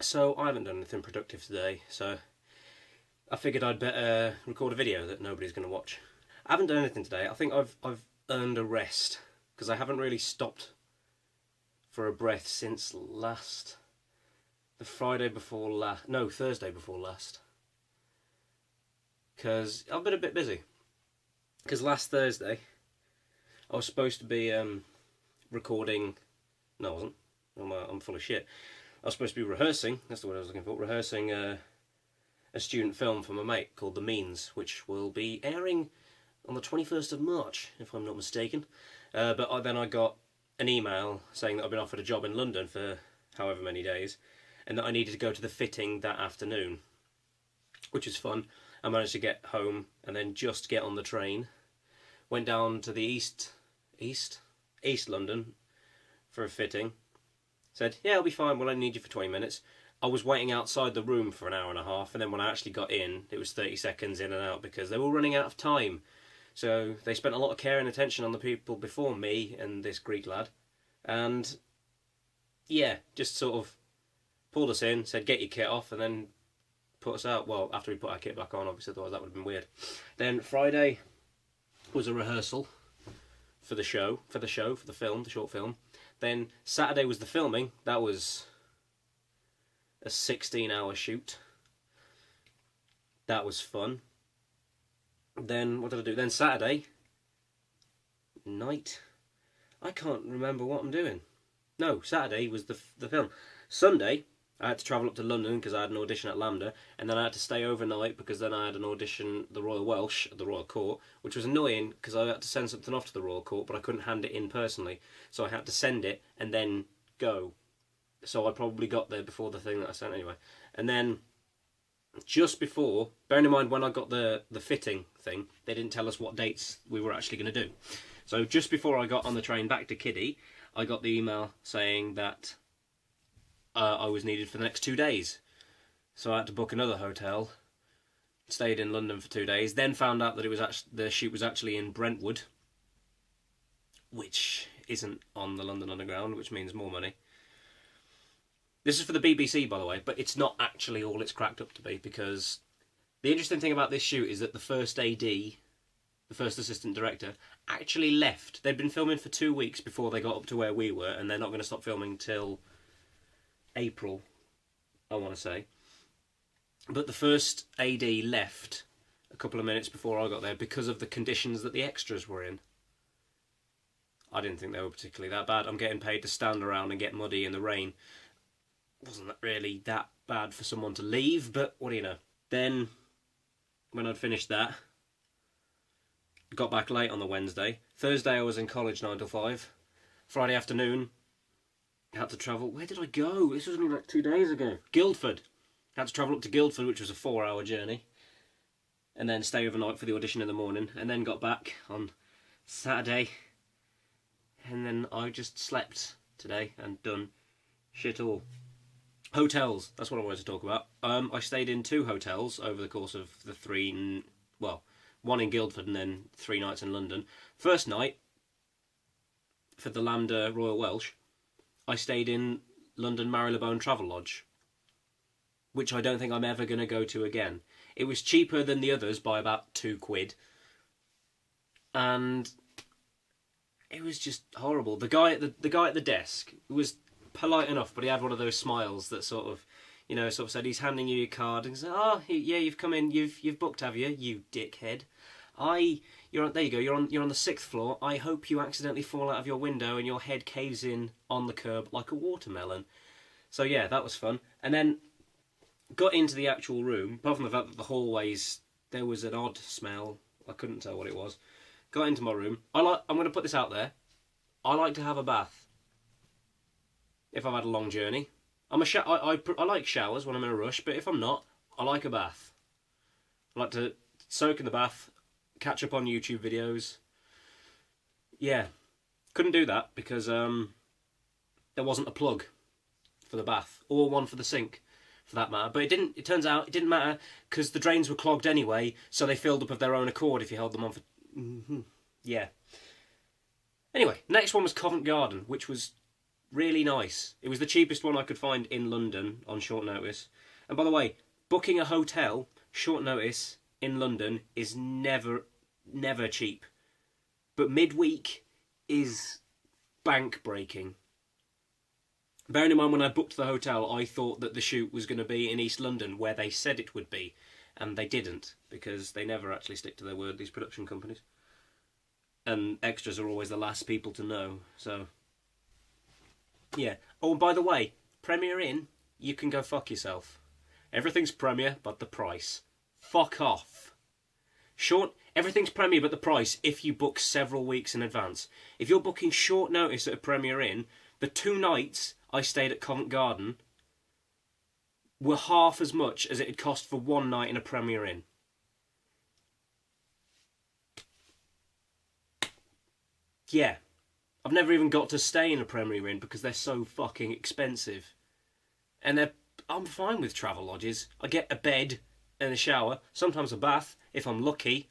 So I haven't done anything productive today, so I figured I'd better record a video that nobody's going to watch. I haven't done anything today. I think I've earned a rest, because I haven't really stopped for a breath since Thursday before last. Because I've been a bit busy. Because last Thursday, I was supposed to be recording. No, I wasn't. I'm full of shit. I was supposed to be rehearsing. That's the word I was looking for. Rehearsing a student film for my mate called The Means, which will be airing on the 21st of March, if I'm not mistaken. Then I got an email saying that I've been offered a job in London for however many days, and that I needed to go to the fitting that afternoon, which was fun. I managed to get home and then just get on the train. Went down to the East London for a fitting. Said, yeah, I'll be fine, we'll only need you for 20 minutes. I was waiting outside the room for an hour and a half, and then when I actually got in, it was 30 seconds in and out because they were running out of time. So they spent a lot of care and attention on the people before me and this Greek lad. And yeah, just sort of pulled us in, said get your kit off, and then put us out. Well, after we put our kit back on, obviously, otherwise that would have been weird. Then Friday was a rehearsal for the short film. Then Saturday was the filming. That was a 16-hour shoot. That was fun. Then what did I do? Then Saturday night, I can't remember what I'm doing. No, Saturday was the film. Sunday, I had to travel up to London because I had an audition at Lambda, and then I had to stay overnight because then I had an audition at the Royal Welsh at the Royal Court, which was annoying because I had to send something off to the Royal Court, but I couldn't hand it in personally, so I had to send it and then go. So I probably got there before the thing that I sent anyway. And then just before, bearing in mind when I got the fitting thing, they didn't tell us what dates we were actually going to do. So just before I got on the train back to Kiddy, I got the email saying that I was needed for the next 2 days. So I had to book another hotel, stayed in London for 2 days, then found out that the shoot was actually in Brentwood, which isn't on the London Underground, which means more money. This is for the BBC, by the way, but it's not actually all it's cracked up to be, because the interesting thing about this shoot is that the first AD, the first assistant director, actually left. They'd been filming for 2 weeks before they got up to where we were, and they're not going to stop filming till April, I want to say. But the first AD left a couple of minutes before I got there because of the conditions that the extras were in. I didn't think they were particularly that bad. I'm getting paid to stand around and get muddy in the rain. Wasn't really that bad for someone to leave, but what do you know. Then, when I'd finished that, got back late on the Wednesday. Thursday I was in college 9 till 5. Friday afternoon, had to travel. Where did I go? This was only like 2 days ago. Guildford. Had to travel up to Guildford, which was a 4-hour journey. And then stay overnight for the audition in the morning. And then got back on Saturday. And then I just slept today and done shit all. Hotels, that's what I wanted to talk about. I stayed in 2 hotels over the course of the 3... Well, one in Guildford and then 3 nights in London. First night, for the Lambda Royal Welsh, I stayed in London Marylebone Travelodge, which I don't think I'm ever going to go to again. It was cheaper than the others by about £2. And it was just horrible. The guy at the desk was polite enough, but he had one of those smiles that sort of said he's handing you your card and said, "Oh, yeah, you've come in, you've booked, have you? You dickhead. There you go. You're on the 6th floor. I hope you accidentally fall out of your window and your head caves in on the curb like a watermelon." So yeah, that was fun. And then got into the actual room. Apart from the fact that the hallways, there was an odd smell. I couldn't tell what it was. Got into my room. I'm going to put this out there. I like to have a bath if I've had a long journey. I like showers when I'm in a rush, but if I'm not, I like a bath. I like to soak in the bath, catch up on YouTube videos. Yeah, couldn't do that because there wasn't a plug for the bath or one for the sink, for that matter. But it turns out it didn't matter because the drains were clogged anyway, so they filled up of their own accord if you held them on for... Yeah. Anyway, next one was Covent Garden, which was really nice. It was the cheapest one I could find in London on short notice. And by the way, booking a hotel short notice in London is never cheap. But midweek is bank breaking. Bearing in mind, when I booked the hotel, I thought that the shoot was going to be in East London, where they said it would be, and they didn't, because they never actually stick to their word, these production companies. And extras are always the last people to know, so... yeah. Oh, and by the way, Premier Inn, you can go fuck yourself. Everything's Premier, but the price. Fuck off. Everything's Premier, but the price if you book several weeks in advance. If you're booking short notice at a Premier Inn, the 2 nights I stayed at Covent Garden were half as much as it had cost for 1 night in a Premier Inn. Yeah. I've never even got to stay in a Premier Inn because they're so fucking expensive. And I'm fine with travel lodges. I get a bed and a shower, sometimes a bath, if I'm lucky.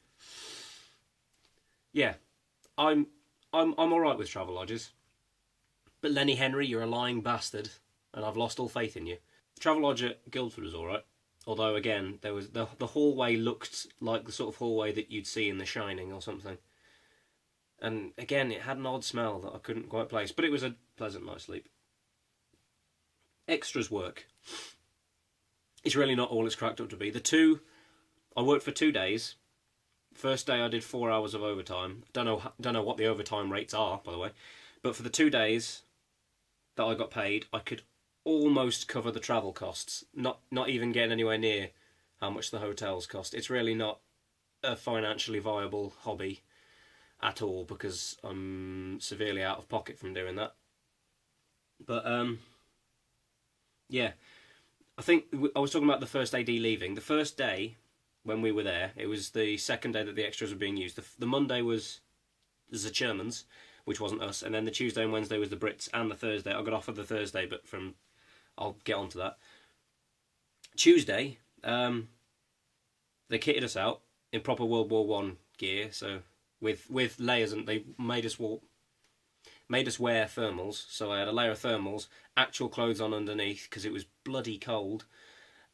Yeah. I'm alright with travel lodges. But Lenny Henry, you're a lying bastard, and I've lost all faith in you. The travel lodge at Guildford was alright. Although, again, there was the hallway looked like the sort of hallway that you'd see in The Shining or something. And, again, it had an odd smell that I couldn't quite place. But it was a pleasant night's sleep. Extras work. It's really not all it's cracked up to be. I worked for 2 days. First day I did 4 hours of overtime. Don't know what the overtime rates are, by the way. But for the 2 days that I got paid, I could almost cover the travel costs. Not even getting anywhere near how much the hotels cost. It's really not a financially viable hobby at all because I'm severely out of pocket from doing that. But yeah, I think I was talking about the first AD leaving. The first day when we were there, it was the second day that the extras were being used. The Monday was the Germans, which wasn't us, and then the Tuesday and Wednesday was the Brits, and the Thursday. I got off of the Thursday, but I'll get onto that. Tuesday, they kitted us out in proper World War One gear, so with layers, and they made us wear thermals. So I had a layer of thermals, actual clothes on underneath because it was bloody cold,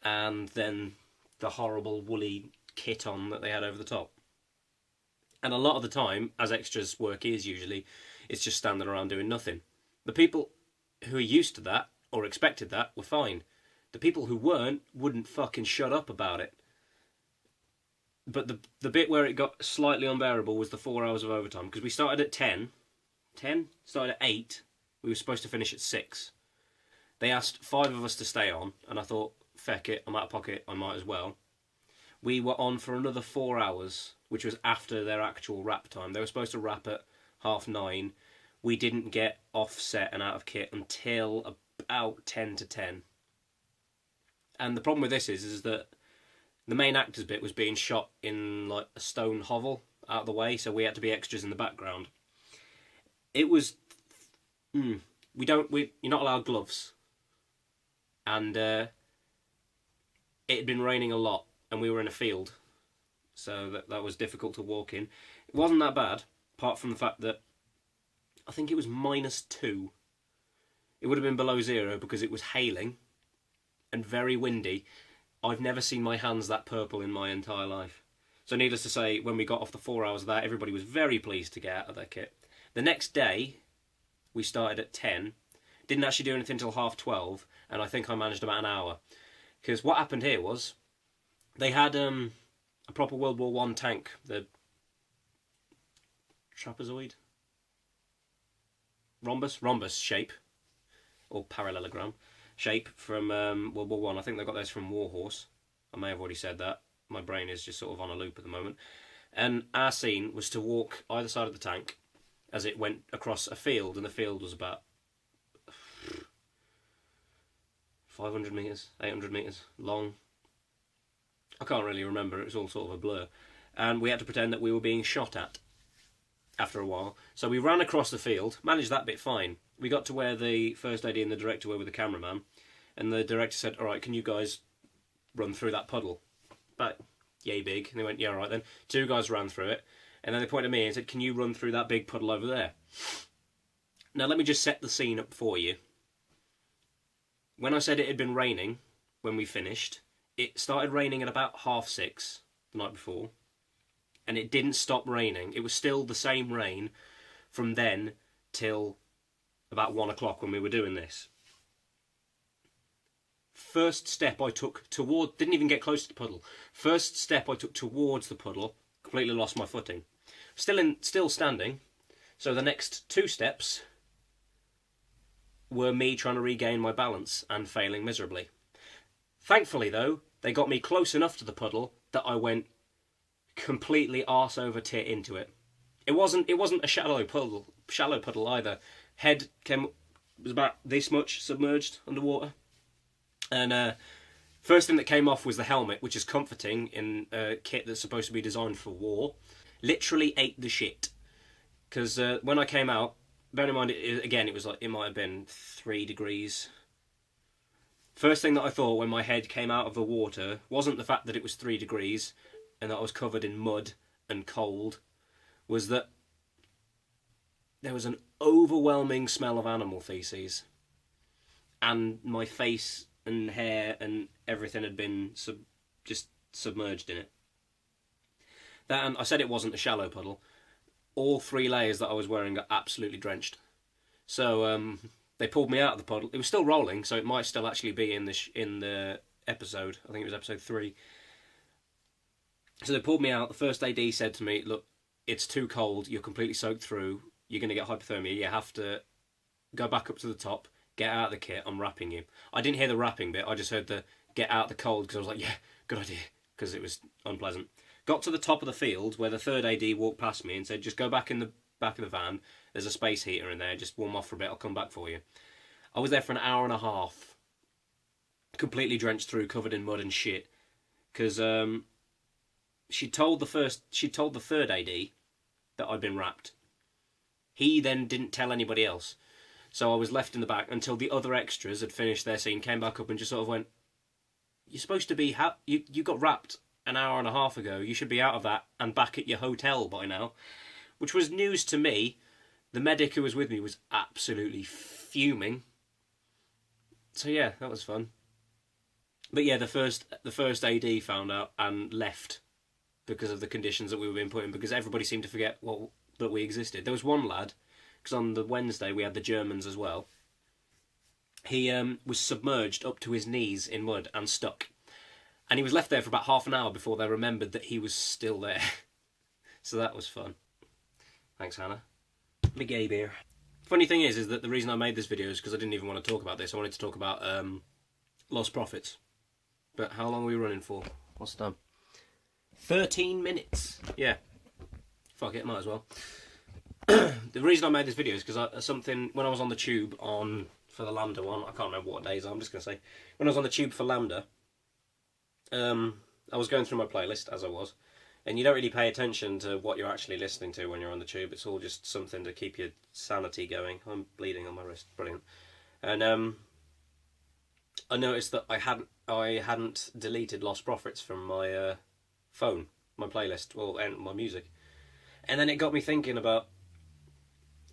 and then the horrible woolly kit on that they had over the top. And a lot of the time, as extras work is usually, it's just standing around doing nothing. The people who are used to that, or expected that, were fine. The people who weren't wouldn't fucking shut up about it. But the bit where it got slightly unbearable was the 4 hours of overtime, because we started at 10. Started at 8. We were supposed to finish at 6. They asked 5 of us to stay on, and I thought, feck it, I'm out of pocket, I might as well. We were on for another 4 hours, which was after their actual wrap time. They were supposed to wrap at 9:30. We didn't get offset and out of kit until about 10 to 10. And the problem with this is that the main actors bit was being shot in like a stone hovel out of the way, so we had to be extras in the background. It was... you're not allowed gloves. And it had been raining a lot, and we were in a field. So that was difficult to walk in. It wasn't that bad, apart from the fact that I think it was -2. It would have been below 0 because it was hailing and very windy. I've never seen my hands that purple in my entire life. So needless to say, when we got off the 4 hours of that, everybody was very pleased to get out of their kit. The next day, we started at 10. Didn't actually do anything until 12:30, and I think I managed about an hour. Because what happened here was, they had a proper World War One tank, the trapezoid? Rhombus shape, or parallelogram shape from World War One. I think they got those from Warhorse. I may have already said that. My brain is just sort of on a loop at the moment. And our scene was to walk either side of the tank as it went across a field, and the field was about 500 metres, 800 metres long. I can't really remember, it was all sort of a blur. And we had to pretend that we were being shot at after a while. So we ran across the field, managed that bit fine. We got to where the first AD and the director were with the cameraman, and the director said, "Alright, can you guys run through that puddle?" About yay big. And they went, "Yeah, alright then." 2 guys ran through it, and then they pointed at me and said, "Can you run through that big puddle over there?" Now let me just set the scene up for you. When I said it had been raining when we finished, it started raining at about 6:30 the night before, and it didn't stop raining. It was still the same rain from then till about 1 o'clock when we were doing this. First step I took toward, didn't even get close to the puddle. First step I took towards the puddle, completely lost my footing. Still standing, so the next 2 steps were me trying to regain my balance and failing miserably. Thankfully though, they got me close enough to the puddle that I went completely arse over tit into it. It wasn't a shallow puddle either. Head was about this much submerged underwater. And first thing that came off was the helmet, which is comforting in a kit that's supposed to be designed for war. Literally ate the shit. Because when I came out, bear in mind, it was like, it might have been 3 degrees. First thing that I thought when my head came out of the water wasn't the fact that it was 3 degrees and that I was covered in mud and cold, was that there was an overwhelming smell of animal feces. And my face and hair and everything had been just submerged in it. And I said it wasn't a shallow puddle. All 3 layers that I was wearing got absolutely drenched. So they pulled me out of the puddle. It was still rolling, so it might still actually be in the episode. I think it was episode 3. So they pulled me out. The first AD said to me, "Look, it's too cold. You're completely soaked through. You're going to get hypothermia. You have to go back up to the top, get out of the kit. I'm wrapping you." I didn't hear the wrapping bit. I just heard the get out the cold, because I was like, yeah, good idea, because it was unpleasant. Got to the top of the field where the third AD walked past me and said, "Just go back in the back of the van. There's a space heater in there. Just warm off for a bit. I'll come back for you." I was there for an hour and a half, completely drenched through, covered in mud and shit, because she told the third AD that I'd been wrapped. He then didn't tell anybody else, so I was left in the back until the other extras had finished their scene, came back up and just sort of went, "You're supposed to be you got wrapped an hour and a half ago. You should be out of that and back at your hotel by now," which was news to me. The medic who was with me was absolutely fuming. So yeah, that was fun. But yeah, the first AD found out and left because of the conditions that we were being put in, because everybody seemed to forget that we existed. There was one lad, because on the Wednesday we had the Germans as well. He was submerged up to his knees in mud and stuck. And he was left there for about half an hour before they remembered that he was still there. So that was fun. Thanks, Hannah. Big gay beer. Funny thing is that the reason I made this video is because I didn't even want to talk about this. I wanted to talk about lost profits. But how long are we running for? What's the time? 13 minutes. Yeah. Fuck it, might as well. The reason I made this video is because when I was on the tube for the Lambda one, I can't remember what days, I'm just going to say, when I was on the tube for Lambda, I was going through my playlist, as I was, and you don't really pay attention to what you're actually listening to when you're on the tube. It's all just something to keep your sanity going. I'm bleeding on my wrist, brilliant. And I noticed that I hadn't deleted Lost Profits from my phone, my playlist, and my music. And then it got me thinking about,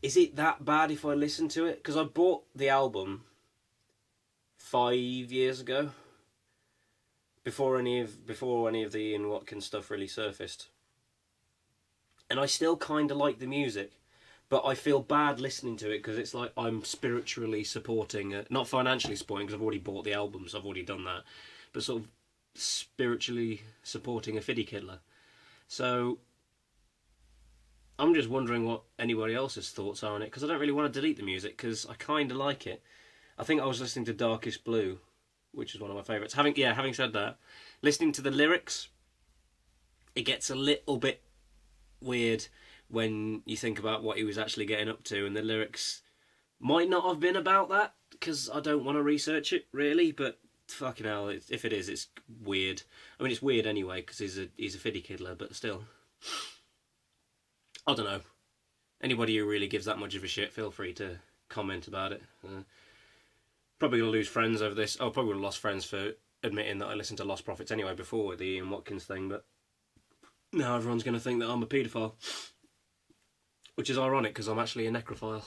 is it that bad if I listen to it? Because I bought the album 5 years ago, before any of the Ian Watkins stuff really surfaced. And I still kind of like the music, but I feel bad listening to it because it's like I'm spiritually supporting, not financially supporting because I've already bought the albums, I've already done that, but sort of spiritually supporting a Fiddy Kiddler. So I'm just wondering what anybody else's thoughts are on it, because I don't really want to delete the music because I kind of like it. I think I was listening to Darkest Blue, which is one of my favourites. Having said that, listening to the lyrics, it gets a little bit weird when you think about what he was actually getting up to, and the lyrics might not have been about that, because I don't want to research it, really, but fucking hell, if it is, it's weird. I mean, it's weird anyway, because he's a Fiddy Kiddler, but still. I don't know. Anybody who really gives that much of a shit, feel free to comment about it. Probably going to lose friends over this. Oh, probably would have lost friends for admitting that I listened to Lost Profits anyway before the Ian Watkins thing, but now everyone's going to think that I'm a paedophile. Which is ironic, because I'm actually a necrophile.